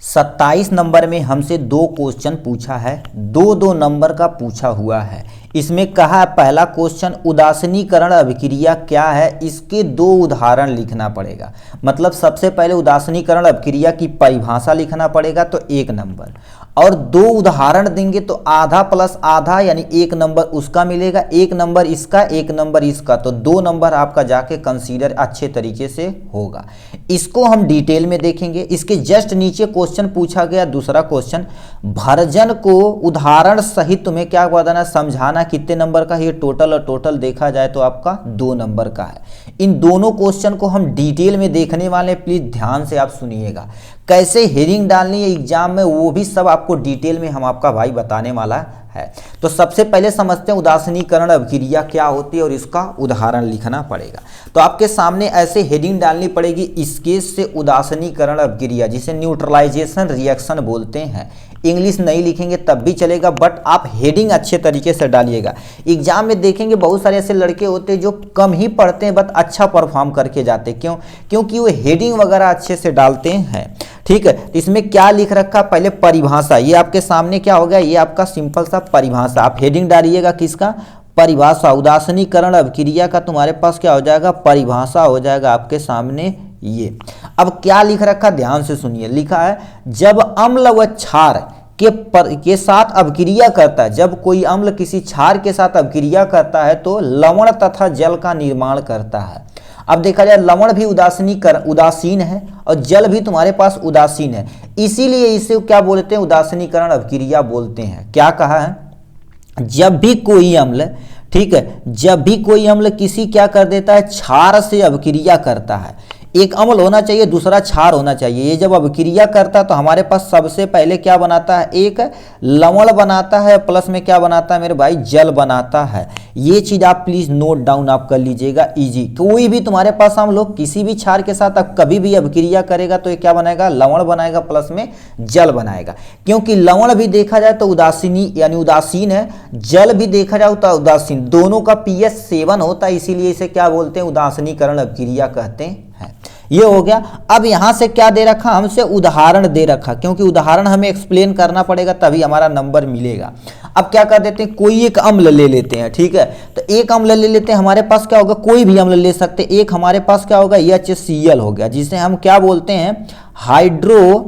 27 number में हमसे दो क्वेश्चन पूछा है, दो दो नंबर का पूछा हुआ है। इसमें कहा पहला क्वेश्चन उदासीनीकरण अभिक्रिया क्या है, इसके दो उदाहरण लिखना पड़ेगा। मतलब सबसे पहले उदासीनीकरण अभिक्रिया की परिभाषा लिखना पड़ेगा तो 1 नंबर, और दो उदाहरण देंगे तो आधा प्लस आधा यानी 1 नंबर उसका मिलेगा, 1 नंबर इसका, 1 नंबर इसका, तो 2 नंबर आपका जाके कंसीडर अच्छे तरीके से होगा। इसको हम डिटेल में देखेंगे। इसके जस्ट नीचे क्वेश्चन पूछा गया दूसरा क्वेश्चन, भर्जन को उदाहरण सहित तुम्हें क्या बताना, समझाना कितने नंबर का है। ये टोटल और टोटल देखा जाए तो आपका 2 नंबर का है। इन दोनों क्वेश्चन को हम डिटेल में देखने वाले, प्लीज ध्यान से आप सुनिएगा। कैसे हेडिंग डालनी है एग्जाम में वो भी सब आपको डिटेल में हम आपका भाई बताने वाला है। तो सबसे पहले समझते हैं उदासीनीकरण अभिक्रिया क्या होती है और इसका उदाहरण लिखना पड़ेगा। तो आपके सामने ऐसे हेडिंग डालनी पड़ेगी, इसके से उदासीनीकरण अभिक्रिया जिसे न्यूट्रलाइजेशन रिएक्शन बोलते हैं। इंग्लिश नहीं लिखेंगे तब भी चलेगा, बट आप हेडिंग अच्छे तरीके से डालिएगा। एग्जाम में देखेंगे बहुत सारे ऐसे लड़के होते हैं जो कम ही पढ़ते हैं बट अच्छा परफॉर्म करके जाते हैं। क्यों? क्योंकि वो हेडिंग वगैरह अच्छे से डालते हैं। ठीक है, तो इसमें क्या लिख रखा, पहले परिभाषा, ये आपके सामने क्या हो गया, ये आपका सिंपल सा परिभाषा। आप हेडिंग डालिएगा किसका, परिभाषा। उदासीनीकरण अभिक्रिया का तुम्हारे पास क्या हो जाएगा, परिभाषा हो जाएगा आपके सामने ये। अब क्या लिख रखा, ध्यान से सुनिए। लिखा है जब अम्ल व क्षार के साथ अभिक्रिया करता है, जब कोई अम्ल किसी क्षार के साथ अभिक्रिया करता है तो लवण तथा जल का निर्माण करता है। अब देखा जाए लवण भी उदासीन है और जल भी तुम्हारे पास उदासीन है, इसीलिए इसे क्या बोलते हैं, उदासीनीकरण अभिक्रिया बोलते हैं। क्या कहा है, जब भी कोई अम्ल, ठीक है, जब भी कोई अम्ल किसी क्या कर देता है, क्षार से अभिक्रिया करता है। एक अम्ल होना चाहिए, दूसरा क्षार होना चाहिए। ये जब अभिक्रिया करता है तो हमारे पास सबसे पहले क्या बनाता है, एक लवण बनाता है, प्लस में क्या बनाता है मेरे भाई, जल बनाता है। ये चीज आप प्लीज नोट डाउन आप कर लीजिएगा, इजी। कोई भी तुम्हारे पास हम लोग किसी भी क्षार के साथ अब कभी भी अभिक्रिया करेगा तो ये क्या बनाएगा, लवण बनाएगा, प्लस में जल बनाएगा। क्योंकि लवण भी देखा जाए तो उदासीनी यानी उदासीन है, जल भी देखा जाए तो उदासीन, दोनों का pH 7 होता है, इसीलिए इसे क्या बोलते हैं, उदासीनीकरण अभिक्रिया कहते हैं। ये हो गया। अब यहां से क्या दे रखा, हमसे उदाहरण दे रखा, क्योंकि उदाहरण हमें एक्सप्लेन करना पड़ेगा तभी हमारा नंबर मिलेगा। अब क्या कर देते हैं, कोई एक अम्ल ले लेते हैं, ठीक है, तो एक अम्ल ले लेते हैं। हमारे पास क्या होगा, कोई भी अम्ल ले सकते हैं। एक हमारे पास क्या होगा, HCl हो गया, जिसे हम क्या बोलते हैं, हाइड्रोक्लोरिक,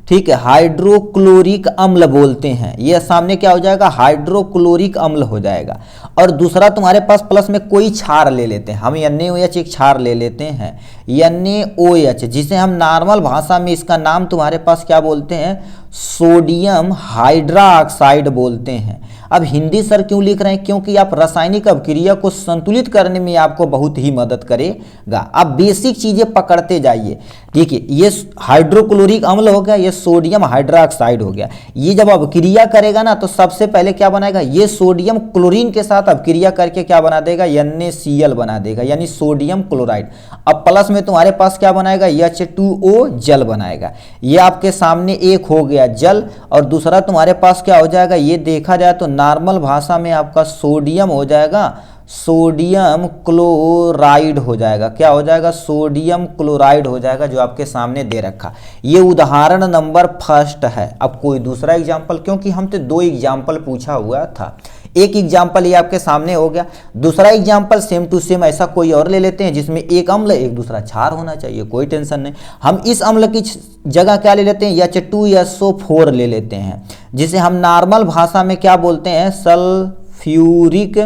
ठीक है, हाइड्रोक्लोरिक अम्ल बोलते हैं। ये सामने क्या हो जाएगा, हाइड्रोक्लोरिक अम्ल हो जाएगा। और दूसरा तुम्हारे पास प्लस में कोई क्षार ले लेते हैं, हम NaOH एक क्षार ले लेते हैं, NaOH, जिसे हम नॉर्मल भाषा में इसका नाम तुम्हारे पास क्या बोलते हैं, सोडियम हाइड्रोक्साइड बोलते हैं। अब हिंदी सर क्यों लिख रहे हैं, क्योंकि आप रासायनिक अभिक्रिया को संतुलित करने में आपको बहुत ही मदद करेगा। आप बेसिक चीजें पकड़ते जाइए। देखिए ये हाइड्रोक्लोरिक अम्ल हो गया, ये सोडियम हाइड्रोक्साइड हो गया। ये जब अभिक्रिया करेगा ना तो सबसे पहले क्या बनाएगा, ये सोडियम क्लोरीन के साथ अभिक्रिया करके क्या बना देगा, NaCl बना देगा, यानी सोडियम क्लोराइड। अब प्लस में तुम्हारे पास क्या बनाएगा, H2O जल बनाएगा। ये आपके सामने एक हो गया जल, और दूसरा तुम्हारे पास क्या हो जाएगा, ये देखा जाए तो नॉर्मल भाषा में आपका सोडियम हो जाएगा, सोडियम क्लोराइड हो जाएगा। क्या हो जाएगा, सोडियम क्लोराइड हो जाएगा, जो आपके सामने दे रखा। ये उदाहरण नंबर फर्स्ट है। अब कोई दूसरा एग्जाम्पल, क्योंकि हमसे 2 एग्जाम्पल पूछा हुआ था, एक एग्जाम्पल ये आपके सामने हो गया, दूसरा एग्जाम्पल सेम टू सेम ऐसा कोई और ले लेते हैं जिसमें एक अम्ल एक दूसरा क्षार होना चाहिए, कोई टेंशन नहीं। हम इस अम्ल की जगह क्या ले लेते हैं, H2SO4 ले लेते हैं, जिसे हम नॉर्मल भाषा में क्या बोलते हैं, सल्फ्यूरिक,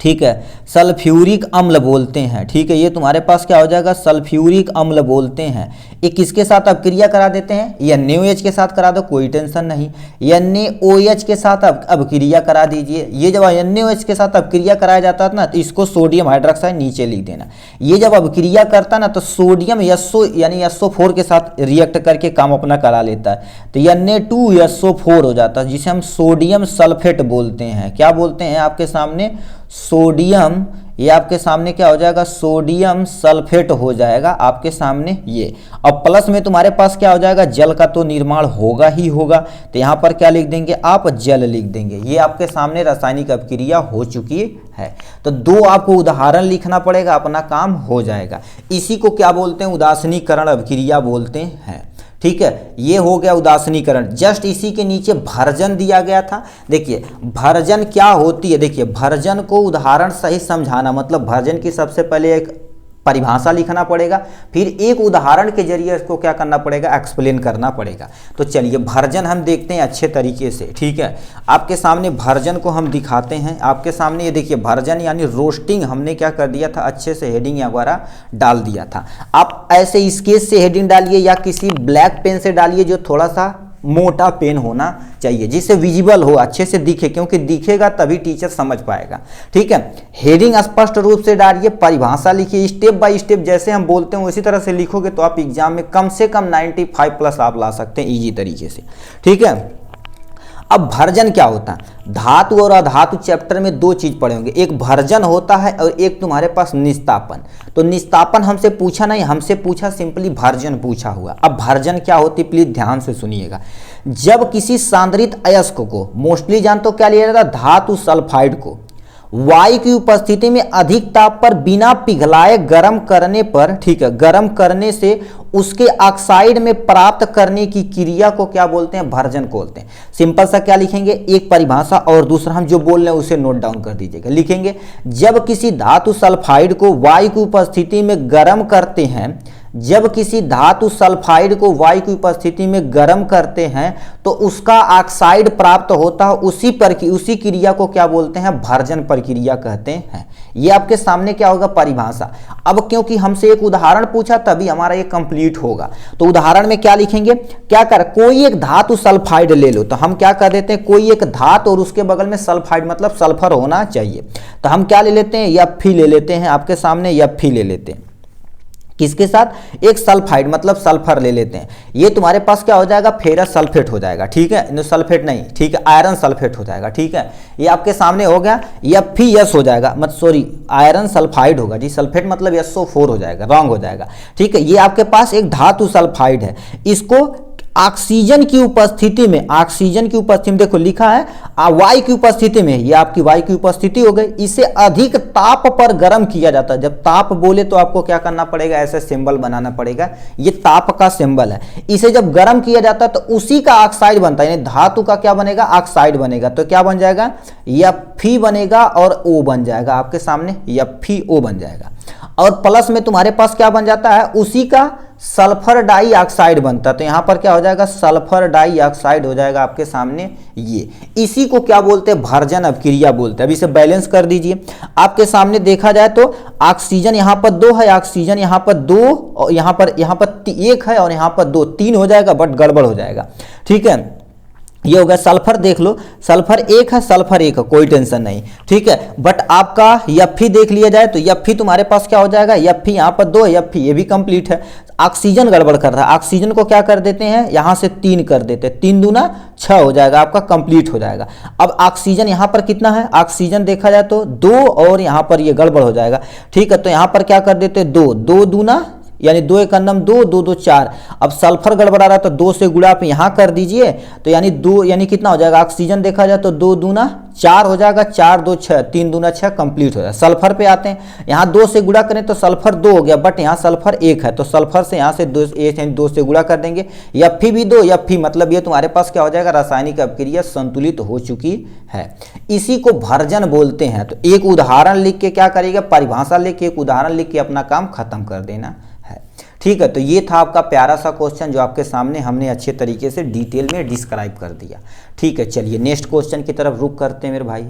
ठीक है, सल्फ्यूरिक अम्ल बोलते हैं। ठीक है, ये तुम्हारे पास क्या हो जाएगा, सल्फ्यूरिक अम्ल बोलते हैं। ये किसके साथ अभिक्रिया करा देते हैं, NaOH के साथ करा दो, कोई टेंशन नहीं, NaOH के साथ अभिक्रिया करा दीजिए। ये जब NaOH के साथ अभिक्रिया कराया जाता है ना तो इसको सोडियम हाइड्रोक्साइड नीचे लिख देना। ये जब अभिक्रिया करता ना तो सोडियम यानी SO4 के साथ रिएक्ट करके काम अपना करा लेता है, तो Na2SO4 हो जाता है, जिसे हम सोडियम सल्फेट बोलते हैं। क्या बोलते हैं आपके सामने, सोडियम ये आपके सामने क्या हो जाएगा, सोडियम सल्फेट हो जाएगा आपके सामने ये। अब प्लस में तुम्हारे पास क्या हो जाएगा, जल का तो निर्माण होगा ही होगा, तो यहाँ पर क्या लिख देंगे आप, जल लिख देंगे। ये आपके सामने रासायनिक अभिक्रिया हो चुकी है। तो दो आपको उदाहरण लिखना पड़ेगा, अपना काम हो जाएगा। इसी को क्या बोलते हैं, उदासीनीकरण अभिक्रिया बोलते हैं। ठीक है, ये हो गया उदासीनीकरण। जस्ट इसी के नीचे भर्जन दिया गया था। देखिए भर्जन क्या होती है, देखिए भर्जन को उदाहरण सहित समझाना, मतलब भर्जन की सबसे पहले एक परिभाषा लिखना पड़ेगा, फिर एक उदाहरण के जरिए इसको क्या करना पड़ेगा, एक्सप्लेन करना पड़ेगा। तो चलिए भर्जन हम देखते हैं अच्छे तरीके से। ठीक है, आपके सामने भर्जन को हम दिखाते हैं आपके सामने। ये देखिए भर्जन यानी रोस्टिंग हमने क्या कर दिया था, अच्छे से हेडिंग वगैरह डाल दिया था। आप ऐसे स्केच से हेडिंग डालिए या किसी ब्लैक पेन से डालिए जो थोड़ा सा मोटा पेन होना चाहिए, जिससे विजिबल हो, अच्छे से दिखे, क्योंकि दिखेगा तभी टीचर समझ पाएगा। ठीक है, हेडिंग स्पष्ट रूप से डालिए, परिभाषा लिखिए, स्टेप बाय स्टेप जैसे हम बोलते हैं उसी तरह से लिखोगे तो आप एग्जाम में कम से कम 95 प्लस आप ला सकते हैं इजी तरीके से। ठीक है, अब भर्जन क्या होता है, धातु और अधातु चैप्टर में दो चीज पढ़े होंगे, एक भर्जन होता है और एक तुम्हारे पास निस्तापन। तो निस्तापन हमसे पूछा नहीं, हमसे पूछा सिंपली भर्जन पूछा हुआ। अब भर्जन क्या होती है प्लीज ध्यान से सुनिएगा। जब किसी सांद्रित अयस्क को, मोस्टली जानते हो क्या लिया जाता है, धातु सल्फाइड को वायु की उपस्थिति में अधिक ताप पर बिना पिघलाए गर्म करने पर, ठीक है, गर्म करने से उसके ऑक्साइड में प्राप्त करने की क्रिया को क्या बोलते हैं, भर्जन बोलते हैं। सिंपल सा क्या लिखेंगे, एक परिभाषा और दूसरा हम जो बोल रहे हैं उसे नोट डाउन कर दीजिएगा। लिखेंगे जब किसी धातु सल्फाइड को वायु की उपस्थिति में गर्म करते हैं, जब किसी धातु सल्फाइड को वायु की उपस्थिति में गर्म करते हैं तो उसका ऑक्साइड प्राप्त होता है, उसी क्रिया को क्या बोलते हैं, भर्जन प्रक्रिया कहते हैं। ये आपके सामने क्या होगा, परिभाषा। अब क्योंकि हमसे एक उदाहरण पूछा तभी हमारा ये कंप्लीट होगा, तो उदाहरण में क्या लिखेंगे, क्या कर, कोई एक धातु सल्फाइड ले लो, तो हम क्या कर देते हैं, कोई एक धातु और उसके बगल में सल्फाइड मतलब सल्फर होना चाहिए, तो हम क्या ले लेते हैं, Fe ले लेते हैं, आपके सामने Fe ले लेते हैं। किसके साथ, एक सल्फाइड मतलब सल्फर ले लेते हैं। ये तुम्हारे पास क्या हो जाएगा, फेरस सल्फेट हो जाएगा। ठीक है, सल्फेट नहीं, ठीक है, आयरन सल्फेट हो जाएगा। ठीक है, ये आपके सामने हो गया, Fe हो जाएगा, मत सॉरी आयरन सल्फाइड होगा जी, सल्फेट मतलब SO4 हो जाएगा, रॉन्ग हो जाएगा। ठीक है, ये आपके पास एक धातु सल्फाइड है, इसको ऑक्सीजन की उपस्थिति में, ऑक्सीजन की उपस्थिति में देखो लिखा है वायु की उपस्थिति में, ये आपकी वायु की उपस्थिति हो गई, इसे अधिक ताप पर गर्म किया जाता है। जब ताप बोले तो आपको क्या करना पड़ेगा, ऐसे सिंबल बनाना पड़ेगा, ये ताप का सिंबल है। इसे जब गर्म किया जाता है तो उसी का ऑक्साइड बनता है, यानी धातु का क्या बनेगा, ऑक्साइड बनेगा। तो क्या बन जाएगा, Fe बनेगा और O बन जाएगा, आपके सामने FeO बन जाएगा। और प्लस में तुम्हारे पास क्या बन जाता है, उसी का सल्फर डाइऑक्साइड बनता है, तो यहां पर क्या हो जाएगा, सल्फर डाइऑक्साइड हो जाएगा आपके सामने ये। इसी को क्या बोलते हैं, भर्जन अभिक्रिया बोलते हैं। अब इसे बैलेंस कर दीजिए, आपके सामने देखा जाए तो ऑक्सीजन यहां पर 2 है, ऑक्सीजन यहां पर 2 और यहां पर 1 है और यहां पर 2, 3 हो जाएगा, बट गड़बड़ हो जाएगा। ठीक है, ये हो गया सल्फर, देख लो सल्फर 1 है, सल्फर 1 है, कोई टेंशन नहीं। ठीक है, बट आपका Fe देख लिया जाए तो Fe तुम्हारे पास क्या हो जाएगा, Fe यहाँ पर 2 है, Fe ये भी कंप्लीट है। ऑक्सीजन गड़बड़ कर रहा है, ऑक्सीजन को क्या कर देते हैं, यहाँ से 3 कर देते हैं, 3 दूना 6 हो जाएगा, आपका कंप्लीट हो जाएगा। अब ऑक्सीजन यहाँ पर कितना है, ऑक्सीजन देखा जाए तो 2 और यहाँ पर ये गड़बड़ हो जाएगा। ठीक है, तो यहाँ पर क्या कर देते हैं, 2 2 दूना यानी 2 1 2 2 2 4। अब सल्फर गड़बड़ा रहा तो 2 से गुणा आप यहाँ कर दीजिए, तो यानी 2 यानी कितना हो जाएगा, ऑक्सीजन देखा जाए तो 2 दूना 4 हो जाएगा, 4 2 6, 3 दूना 6 कंप्लीट हो जाएगा। सल्फर पे आते हैं, यहाँ 2 से गुणा करें तो सल्फर 2 हो गया, बट यहाँ सल्फर 1 है, तो सल्फर से यहाँ से 2 से गुणा कर देंगे। Fe भी 2, Fe मतलब ये तुम्हारे पास क्या हो जाएगा, रासायनिक अभिक्रिया संतुलित हो चुकी है। इसी को भर्जन बोलते हैं। तो एक उदाहरण लिख के क्या करेगा, परिभाषा लिख के एक उदाहरण लिख के अपना काम खत्म कर देना है। ठीक है, तो ये था आपका प्यारा सा क्वेश्चन जो आपके सामने हमने अच्छे तरीके से डिटेल में डिस्क्राइब कर दिया। ठीक है, चलिए नेक्स्ट क्वेश्चन की तरफ रुख करते हैं मेरे भाई।